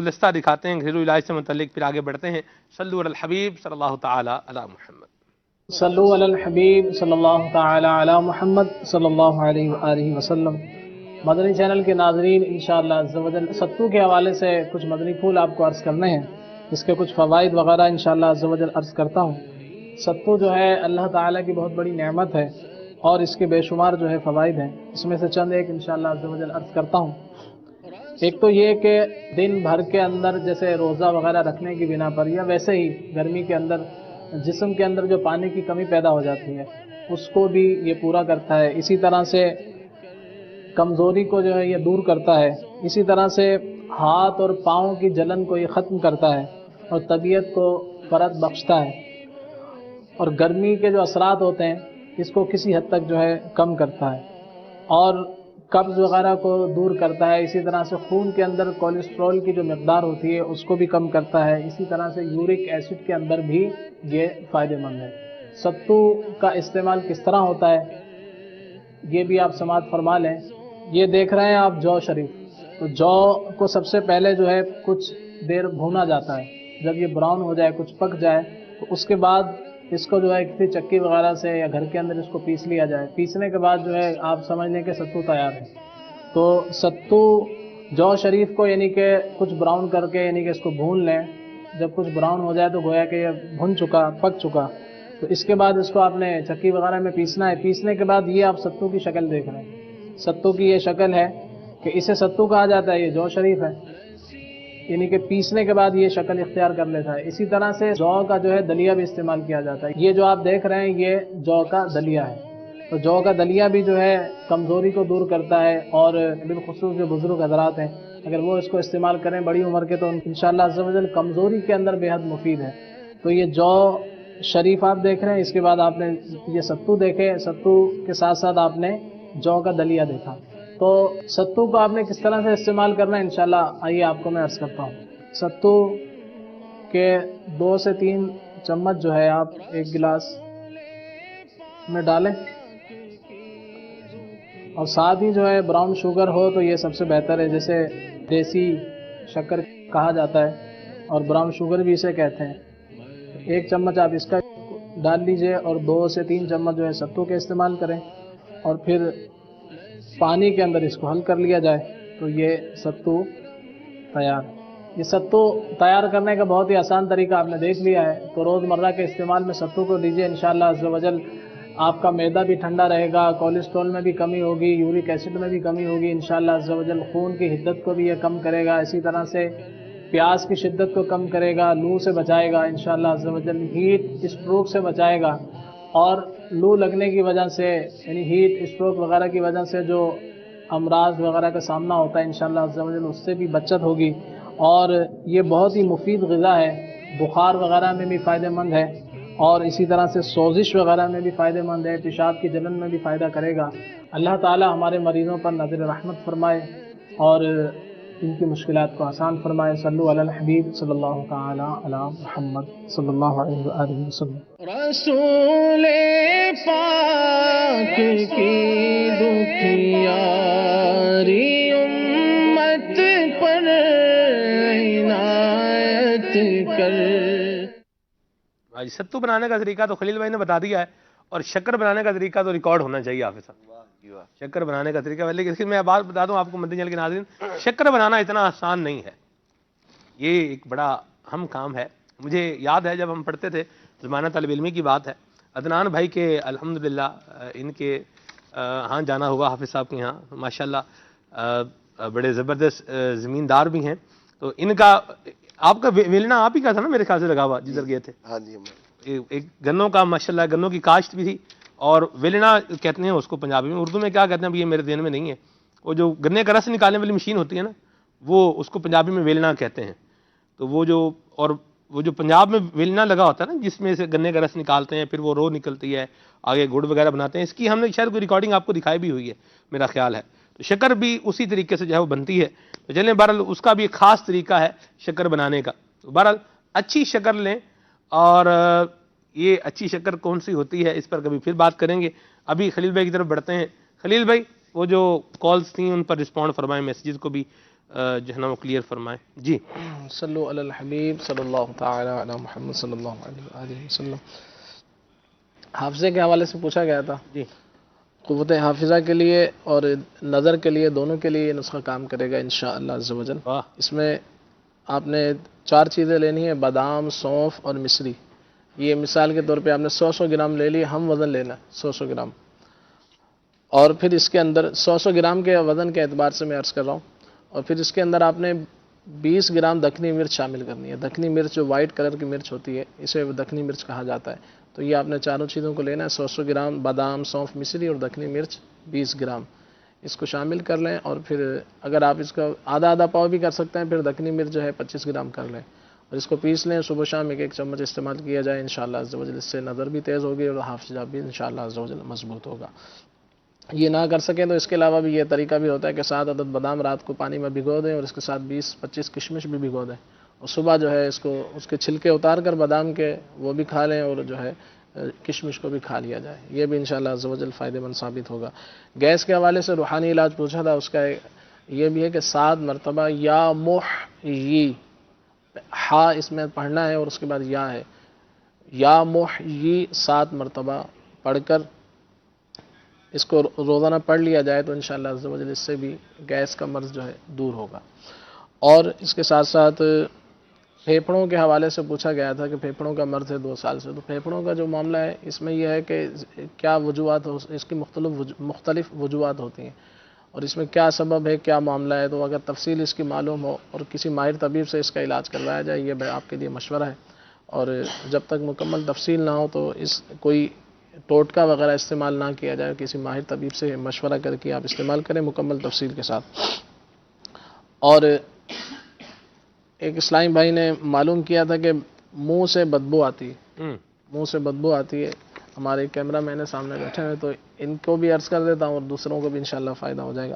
گلدستہ دکھاتے ہیں گھریلو علاج سے متعلق، پھر آگے بڑھتے ہیں۔ صلو علی الحبیب صلی اللہ تعالی علی محمد۔ صلو علی الحبیب صلی اللہ تعالی علی محمد صلی اللہ علیہ وآلہ وسلم۔ مدنی چینل کے ناظرین، انشاءاللہ عز و جل ستو کے حوالے سے کچھ مدنی پھول آپ کو عرض کرنے ہیں، اس کے کچھ فوائد وغیرہ انشاءاللہ عز و جل عرض کرتا ہوں۔ ستو جو ہے اللہ تعالیٰ کی بہت بڑی نعمت ہے اور اس کے بے شمار جو ہے فوائد ہیں، اس میں سے چند ایک انشاءاللہ عز و جل عرض کرتا ہوں۔ ایک تو یہ کہ دن بھر کے اندر جیسے روزہ وغیرہ رکھنے کی بنا پر یا ویسے ہی گرمی کے اندر جسم کے اندر جو پانی کی کمی پیدا ہو جاتی ہے اس کو بھی یہ پورا کرتا ہے، اسی طرح سے کمزوری کو جو ہے یہ دور کرتا ہے، اسی طرح سے ہاتھ اور پاؤں کی جلن کو یہ ختم کرتا ہے اور طبیعت کو فرحت بخشتا ہے، اور گرمی کے جو اثرات ہوتے ہیں اس کو کسی حد تک جو ہے کم کرتا ہے اور قبض وغیرہ کو دور کرتا ہے، اسی طرح سے خون کے اندر کولیسٹرول کی جو مقدار ہوتی ہے اس کو بھی کم کرتا ہے، اسی طرح سے یورک ایسڈ کے اندر بھی یہ فائدہ مند ہے۔ ستو کا استعمال کس طرح ہوتا ہے یہ بھی آپ سماعت فرما لیں۔ یہ دیکھ رہے ہیں آپ جو شریف، تو جو کو سب سے پہلے جو ہے کچھ دیر بھونا جاتا ہے، جب یہ براؤن ہو جائے کچھ پک جائے تو اس کے بعد اس کو جو ہے کسی چکی وغیرہ سے یا گھر کے اندر اس کو پیس لیا جائے، پیسنے کے بعد جو ہے آپ سمجھ لیں کہ ستو تیار ہے۔ تو ستو جو شریف کو یعنی کہ کچھ براؤن کر کے یعنی کہ اس کو بھون لیں، جب کچھ براؤن ہو جائے تو گویا کہ یہ بھن چکا پک چکا، تو اس کے بعد اس کو آپ نے چکی وغیرہ میں پیسنا ہے۔ پیسنے کے بعد یہ آپ ستو کی شکل دیکھ رہے ہیں، ستو کی یہ شکل ہے کہ اسے ستو کہا جاتا ہے، یہ جو شریف ہے، یعنی کہ پیسنے کے بعد یہ شکل اختیار کر لیتا ہے۔ اسی طرح سے جو کا جو ہے دلیا بھی استعمال کیا جاتا ہے، یہ جو آپ دیکھ رہے ہیں یہ جو کا دلیا ہے، تو جو کا دلیا بھی جو ہے کمزوری کو دور کرتا ہے، اور بالخصوص جو بزرگ حضرات ہیں اگر وہ اس کو استعمال کریں بڑی عمر کے تو انشاءاللہ عز و جل کمزوری کے اندر بے حد مفید ہے۔ تو یہ جو شریف آپ دیکھ رہے ہیں، اس کے بعد آپ نے یہ ستو دیکھے، ستو کے ساتھ ساتھ آپ نے جو کا دلیا دیکھا۔ تو ستو کو آپ نے کس طرح سے استعمال کرنا ہے انشاءاللہ آئیے آپ کو میں عرض کرتا ہوں۔ ستو کے 2 سے 3 چمچ جو ہے آپ ایک گلاس میں ڈالیں، اور ساتھ ہی جو ہے براؤن شوگر ہو تو یہ سب سے بہتر ہے، جیسے دیسی شکر کہا جاتا ہے اور براؤن شوگر بھی اسے کہتے ہیں۔ 1 چمچ آپ اس کا ڈال لیجئے اور 2 سے 3 چمچ جو ہے ستو کے استعمال کریں، اور پھر پانی کے اندر اس کو حل کر لیا جائے تو یہ ستو تیار ہے۔ یہ ستو تیار کرنے کا بہت ہی آسان طریقہ آپ نے دیکھ لیا ہے، تو روزمرہ کے استعمال میں ستو کو لیجئے، انشاءاللہ عز و جل آپ کا معدہ بھی ٹھنڈا رہے گا، کولیسٹرول میں بھی کمی ہوگی، یورک ایسڈ میں بھی کمی ہوگی، انشاءاللہ عز و جل خون کی حدت کو بھی یہ کم کرے گا، اسی طرح سے پیاس کی شدت کو کم کرے گا، لو سے بچائے گا انشاءاللہ عز و جل، ہیٹ اسٹروک سے بچائے گا، اور لو لگنے کی وجہ سے یعنی ہیٹ اسٹروک وغیرہ کی وجہ سے جو امراض وغیرہ کا سامنا ہوتا ہے انشاءاللہ عز و جل اس سے بھی بچت ہوگی، اور یہ بہت ہی مفید غذا ہے، بخار وغیرہ میں بھی فائدہ مند ہے، اور اسی طرح سے سوزش وغیرہ میں بھی فائدہ مند ہے، پیشاب کی جلن میں بھی فائدہ کرے گا۔ اللہ تعالی ہمارے مریضوں پر نظر رحمت فرمائے اور ان کی مشکلات کو آسان فرمائے۔ صلو علی الحبیب صلی اللہ تعالی علی محمد صلی اللہ علیہ وآلہ وسلم۔ رسول پاک کی دکھیاری امت پر عنایت کر۔ ستو بنانے کا طریقہ تو خلیل بھائی نے بتا دیا ہے، اور شکر بنانے کا طریقہ تو ریکارڈ ہونا چاہیے حافظ صاحب۔ شکر بنانے کا طریقہ، لیکن اس کی میں بات بتا دوں آپ کو مدنی چینل کے ناظرین، شکر بنانا اتنا آسان نہیں ہے، یہ ایک بڑا اہم کام ہے۔ مجھے یاد ہے جب ہم پڑھتے تھے زمانہ طالب علمی کی بات ہے، عدنان بھائی کے الحمدللہ ان کے ہاں جانا ہوا حافظ صاحب کے یہاں، ماشاءاللہ بڑے زبردست زمیندار بھی ہیں، تو ان کا آپ کا ویلنا آپ ہی کا تھا نا میرے خیال سے لگا ہوا جدھر گئے تھے؟ ہاں جی، ایک گنوں کا ماشاءاللہ گنوں کی کاشت بھی تھی، اور ویلنا کہتے ہیں اس کو پنجابی میں، اردو میں کیا کہتے ہیں اب یہ میرے ذہن میں نہیں ہے، وہ جو گنے کا رس نکالنے والی مشین ہوتی ہے نا، وہ اس کو پنجابی میں ویلنا کہتے ہیں۔ تو وہ جو پنجاب میں ویلنا لگا ہوتا ہے نا جس میں سے گنے کا رس نکالتے ہیں، پھر وہ رو نکلتی ہے، آگے گڑ وغیرہ بناتے ہیں، اس کی ہم نے شاید کوئی ریکارڈنگ آپ کو دکھائی بھی ہوئی ہے میرا خیال ہے۔ تو شکر بھی اسی طریقے سے جو ہے وہ بنتی ہے، تو چلیں بہرحال اس کا بھی ایک خاص طریقہ ہے شکر بنانے کا۔ تو بہرحال اچھی شکر لیں، اور یہ اچھی شکر کون سی ہوتی ہے اس پر کبھی پھر بات کریں گے۔ ابھی خلیل بھائی کی طرف بڑھتے ہیں۔ خلیل بھائی وہ جو کالز تھیں ان پر رسپونڈ فرمائیں، میسیجز کو بھی جو ہے نا وہ کلیئر فرمائیں. جی صلو علی الحبیب صلی اللہ تعالی علی محمد صلی اللہ علیہ وآلہ وسلم. حافظے کے حوالے سے پوچھا گیا تھا. جی قوت حافظہ کے لیے اور نظر کے لیے دونوں کے لیے یہ نسخہ کام کرے گا انشاءاللہ عز و جل. واہ اس میں آپ نے 4 چیزیں لینی ہیں: بادام، سونف اور مصری. یہ مثال کے طور پہ آپ نے 100 گرام لے لی، ہم وزن لینا 100 گرام. اور پھر اس کے اندر 100 گرام کے وزن کے اعتبار سے میں عرض کر رہا ہوں. اور پھر اس کے اندر آپ نے 20 گرام دکنی مرچ شامل کرنی ہے. دکنی مرچ جو وائٹ کلر کی مرچ ہوتی ہے اسے دکنی مرچ کہا جاتا ہے. تو یہ آپ نے چاروں چیزوں کو لینا ہے: 100 گرام بادام، سونف، مصری اور دکنی مرچ 20 گرام. اس کو شامل کر لیں. اور پھر اگر آپ اس کا آدھا پاؤ بھی کر سکتے ہیں، پھر دکنی مرچ جو ہے 25 گرام کر لیں اور اس کو پیس لیں. صبح شام 1 چمچ استعمال کیا جائے انشاءاللہ عز و جل. اس سے نظر بھی تیز ہوگی اور حافظہ بھی انشاءاللہ عز و جل مضبوط ہوگا. یہ نہ کر سکیں تو اس کے علاوہ بھی یہ طریقہ بھی ہوتا ہے کہ 7 عدد بادام رات کو پانی میں بھگو دیں اور اس کے ساتھ 20-25 کشمش بھی بھگو دیں اور صبح جو ہے اس کے چھلکے اتار کر بادام کے وہ بھی کھا لیں اور جو ہے کشمش کو بھی کھا لیا جائے. یہ بھی انشاءاللہ عز و جل فائدہ مند ثابت ہوگا. گیس کے حوالے سے روحانی علاج پوچھا تھا. اس کا یہ بھی ہے کہ 7 مرتبہ یا محیی، ہا اس میں پڑھنا ہے اور اس کے بعد یا ہے، یا محیی 7 مرتبہ پڑھ کر اس کو روزانہ پڑھ لیا جائے تو انشاءاللہ عز و جل اس سے بھی گیس کا مرض جو ہے دور ہوگا. اور اس کے ساتھ ساتھ پھیپھڑوں کے حوالے سے پوچھا گیا تھا کہ پھیپھڑوں کا مرض ہے 2 سال سے. تو پھیپھڑوں کا جو معاملہ ہے اس میں یہ ہے کہ کیا وجوہات اس کی مختلف وجوہات ہوتی ہیں اور اس میں کیا سبب ہے، کیا معاملہ ہے. تو اگر تفصیل اس کی معلوم ہو اور کسی ماہر طبیب سے اس کا علاج کروایا جائے، یہ آپ کے لیے مشورہ ہے. اور جب تک مکمل تفصیل نہ ہو تو کوئی ٹوٹکا وغیرہ استعمال نہ کیا جائے. کسی ماہر طبیب سے مشورہ کر کے آپ استعمال کریں مکمل تفصیل کے ساتھ. اور ایک اسلامی بھائی نے معلوم کیا تھا کہ منہ سے بدبو آتی ہے. منہ سے بدبو آتی ہے. ہمارے کیمرہ مین سامنے بیٹھے ہوئے تو ان کو بھی عرض کر دیتا ہوں اور دوسروں کو بھی انشاءاللہ فائدہ ہو جائے گا.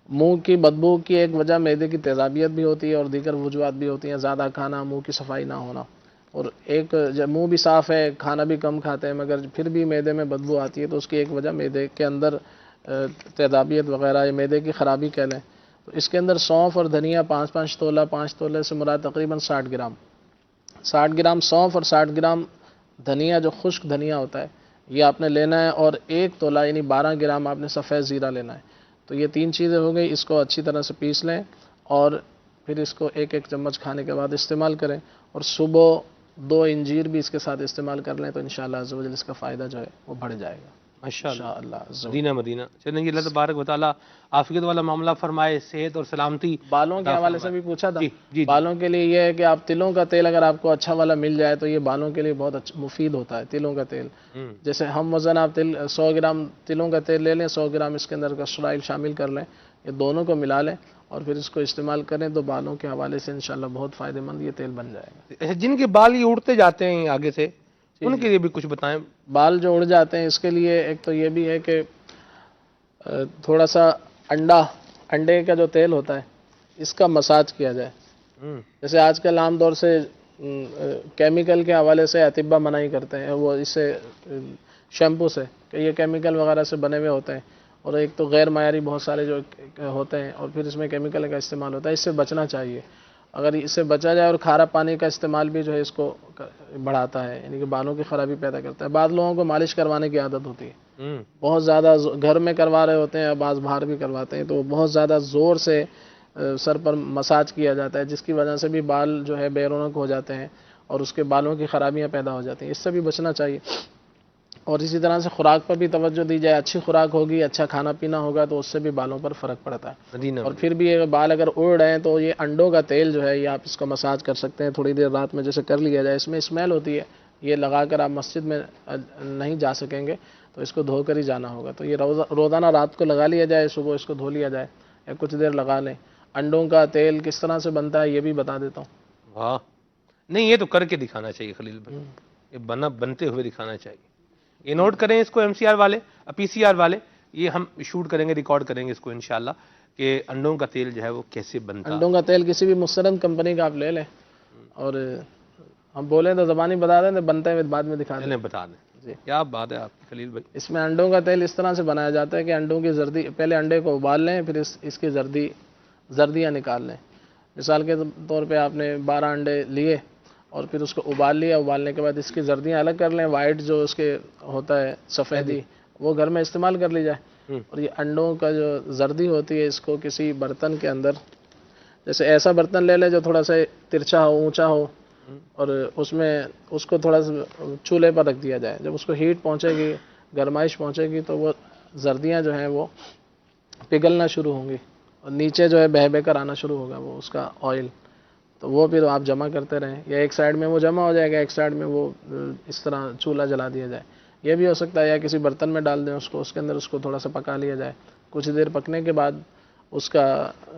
منہ کی بدبو کی ایک وجہ معدے کی تیزابیت بھی ہوتی ہے اور دیگر وجوہات بھی ہوتی ہیں: زیادہ کھانا، منہ کی صفائی نہ ہونا. اور ایک جب منہ بھی صاف ہے، کھانا بھی کم کھاتے ہیں مگر پھر بھی معدے میں بدبو آتی ہے تو اس کی ایک وجہ معدے کے اندر تیزابیت وغیرہ یا معدے کی خرابی کہہ لیں. تو اس کے اندر سونف اور دھنیا 5 تولہ، 5 تولے سے مراد تقریباً 60 گرام. 60 گرام سونف اور 60 گرام دھنیا جو خشک دھنیا ہوتا ہے یہ آپ نے لینا ہے. اور 1 تولہ یعنی 12 گرام آپ نے سفید زیرہ لینا ہے. تو یہ 3 چیزیں ہو گئی. اس کو اچھی طرح سے پیس لیں اور پھر اس کو 1 چمچ کھانے کے بعد استعمال کریں. اور صبح 2 انجیر بھی اس کے ساتھ استعمال کر لیں تو انشاءاللہ عز و جل اس کا فائدہ جو ہے وہ بڑھ جائے گا ماشاءاللہ. عز و جل. مدینہ مدینہ. چلیں اللہ تبارک و تعالیٰ عافیت والا معاملہ فرمائے، صحت اور سلامتی. بالوں کے حوالے سے بھی پوچھا تھا. جی بالوں کے لیے یہ ہے کہ آپ تلوں کا تیل اگر آپ کو اچھا والا مل جائے تو یہ بالوں کے لیے بہت مفید ہوتا ہے. تلوں کا تیل جیسے ہم وزن آپ 100 گرام تلوں کا تیل لے لیں، 100 گرام اس کے اندر کسٹر آئل شامل کر لیں، یہ دونوں کو ملا لیں اور پھر اس کو استعمال کریں تو بالوں کے حوالے سے انشاءاللہ بہت فائدہ مند یہ تیل بن جائے گا. جن کے بال یہ اڑتے جاتے ہیں آگے سے ان کے لیے بھی کچھ بتائیں. بال جو اڑ جاتے ہیں اس کے لیے ایک تو یہ بھی ہے کہ تھوڑا سا انڈے کا جو تیل ہوتا ہے اس کا مساج کیا جائے. جیسے آج کل عام طور سے کیمیکل کے حوالے سے اطباء منائی کرتے ہیں وہ اس سے شیمپو سے کہ یہ کیمیکل وغیرہ سے بنے ہوئے ہوتے ہیں اور ایک تو غیر معیاری بہت سارے جو ہوتے ہیں اور پھر اس میں کیمیکل کا استعمال ہوتا ہے. اس سے بچنا چاہیے. اگر اس سے بچا جائے اور کھارا پانی کا استعمال بھی جو ہے اس کو بڑھاتا ہے یعنی کہ بالوں کی خرابی پیدا کرتا ہے. بعض لوگوں کو مالش کروانے کی عادت ہوتی ہے، بہت زیادہ گھر میں کروا رہے ہوتے ہیں، بعض باہر بھی کرواتے ہیں تو بہت زیادہ زور سے سر پر مساج کیا جاتا ہے جس کی وجہ سے بھی بال جو ہے بے رونق ہو جاتے ہیں اور اس کے بالوں کی خرابیاں پیدا ہو جاتی ہیں. اس سے بھی بچنا چاہیے. اور اسی طرح سے خوراک پر بھی توجہ دی جائے. اچھی خوراک ہوگی، اچھا کھانا پینا ہوگا تو اس سے بھی بالوں پر فرق پڑتا ہے. اور پھر بھی بال اگر اڑ رہے ہیں تو یہ انڈوں کا تیل جو ہے یہ آپ اس کو مساج کر سکتے ہیں تھوڑی دیر رات میں جیسے کر لیا جائے. اس میں اسمیل ہوتی ہے، یہ لگا کر آپ مسجد میں نہیں جا سکیں گے تو اس کو دھو کر ہی جانا ہوگا. تو یہ روزانہ رات کو لگا لیا جائے، صبح اس کو دھو لیا جائے یا کچھ دیر لگا لیں. انڈوں کا تیل کس طرح سے بنتا ہے یہ بھی بتا دیتا ہوں. واہ، نہیں یہ تو کر کے دکھانا چاہیے خلیل بھائی، یہ بنتے ہوئے دکھانا چاہیے. یہ نوٹ کریں اس کو ایم سی آر والے، پی سی آر والے، یہ ہم شوٹ کریں گے، ریکارڈ کریں گے اس کو انشاءاللہ کہ انڈوں کا تیل جو ہے وہ کیسے بنتا ہے. انڈوں کا تیل کسی بھی مستند کمپنی کا آپ لے لیں اور ہم بولیں تو زبانی بتا دیں تو بنتے ہوئے بعد میں دکھا دیں. بتا دیں. جی کیا بات ہے آپ کی خلیل بھائی. اس میں انڈوں کا تیل اس طرح سے بنایا جاتا ہے کہ انڈوں کی زردی، پہلے انڈے کو ابال لیں، پھر اس کی زردی زردیاں نکال لیں. مثال کے طور پہ آپ نے 12 انڈے لیے اور پھر اس کو ابال لیا. ابالنے کے بعد اس کی زردیاں الگ کر لیں. وائٹ جو اس کے ہوتا ہے سفیدی وہ گھر میں استعمال کر لی جائے. اور یہ انڈوں کا جو زردی ہوتی ہے اس کو کسی برتن کے اندر, جیسے ایسا برتن لے لیں جو تھوڑا سا ترچھا ہو, اونچا ہو, اور اس میں اس کو تھوڑا سا چولہے پر رکھ دیا جائے. جب اس کو ہیٹ پہنچے گی, گرمائش پہنچے گی, تو وہ زردیاں جو ہیں وہ پگھلنا شروع ہوں گی اور نیچے جو ہے بہہ بہ کر آنا شروع ہوگا وہ اس کا آئل. تو وہ پھر آپ جمع کرتے رہیں, یا ایک سائڈ میں وہ جمع ہو جائے گا, ایک سائڈ میں وہ اس طرح چولہا جلا دیا جائے. یہ بھی ہو سکتا ہے, یا کسی برتن میں ڈال دیں اس کو, اس کے اندر اس کو تھوڑا سا پکا لیا جائے. کچھ دیر پکنے کے بعد اس کا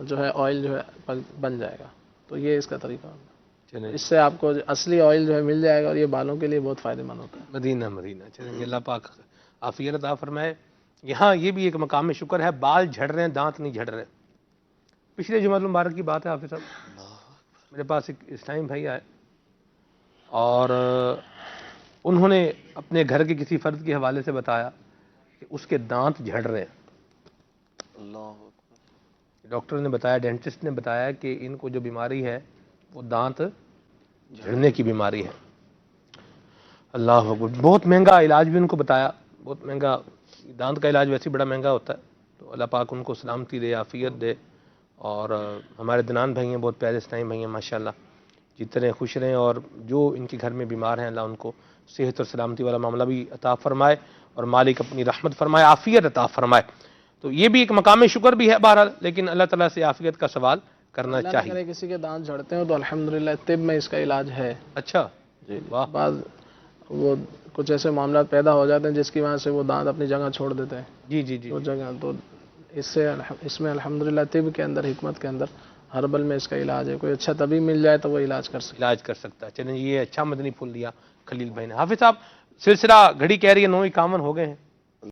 جو ہے آئل جو ہے بن جائے گا. تو یہ اس کا طریقہ ہوگا. اس سے آپ کو اصلی آئل جو ہے مل جائے گا, اور یہ بالوں کے لیے بہت فائدہ مند ہوتا ہے. مدینہ مدینہ. چلیں اللہ پاک عافیت عطا فرمائے. یہاں یہ بھی ایک مقام شکر ہے, بال جھڑ رہے ہیں, دانت نہیں جھڑ رہے. پچھلے جمعہ المبارک کی بات ہے حافظ صاحب, میرے پاس ایک اسلامی بھائی آئے اور انہوں نے اپنے گھر کے کسی فرد کے حوالے سے بتایا کہ اس کے دانت جھڑ رہے ہیں. ڈاکٹر نے بتایا, ڈینٹسٹ نے بتایا کہ ان کو جو بیماری ہے وہ دانت جھڑنے کی بیماری ہے. اللہ اکبر. بہت مہنگا علاج بھی ان کو بتایا, بہت مہنگا. دانت کا علاج ویسے بڑا مہنگا ہوتا ہے. تو اللہ پاک ان کو سلامتی دے, عافیت دے. اور ہمارے دنان بھائی ہیں, بہت پیارے اسلامی بھائی ہیں ماشاءاللہ, جتنے خوش رہیں, اور جو ان کے گھر میں بیمار ہیں اللہ ان کو صحت اور سلامتی والا معاملہ بھی عطا فرمائے, اور مالک اپنی رحمت فرمائے, عافیت عطا فرمائے. تو یہ بھی ایک مقام شکر بھی ہے بہرحال, لیکن اللہ تعالیٰ سے عافیت کا سوال کرنا اللہ چاہیے. کرے کسی کے دانت جھڑتے ہوں تو الحمدللہ طب میں اس کا علاج ہے. اچھا جی, واہ. بعض وہ کچھ ایسے معاملات پیدا ہو جاتے ہیں جس کی وجہ سے وہ دانت اپنی جگہ چھوڑ دیتے ہیں. جی جی جی. وہ جگہ تو اس میں الحمدللہ طب کے اندر, حکمت کے اندر, ہربل میں اس کا علاج ہے. کوئی اچھا طبیب مل جائے تو وہ علاج کر سکے. علاج کر سکتا ہے. چلیں یہ اچھا مدنی پھول دیا خلیل بھائی نے. حافظ صاحب, سلسلہ گھڑی کہہ رہی ہے 9:51 ہو گئے ہیں.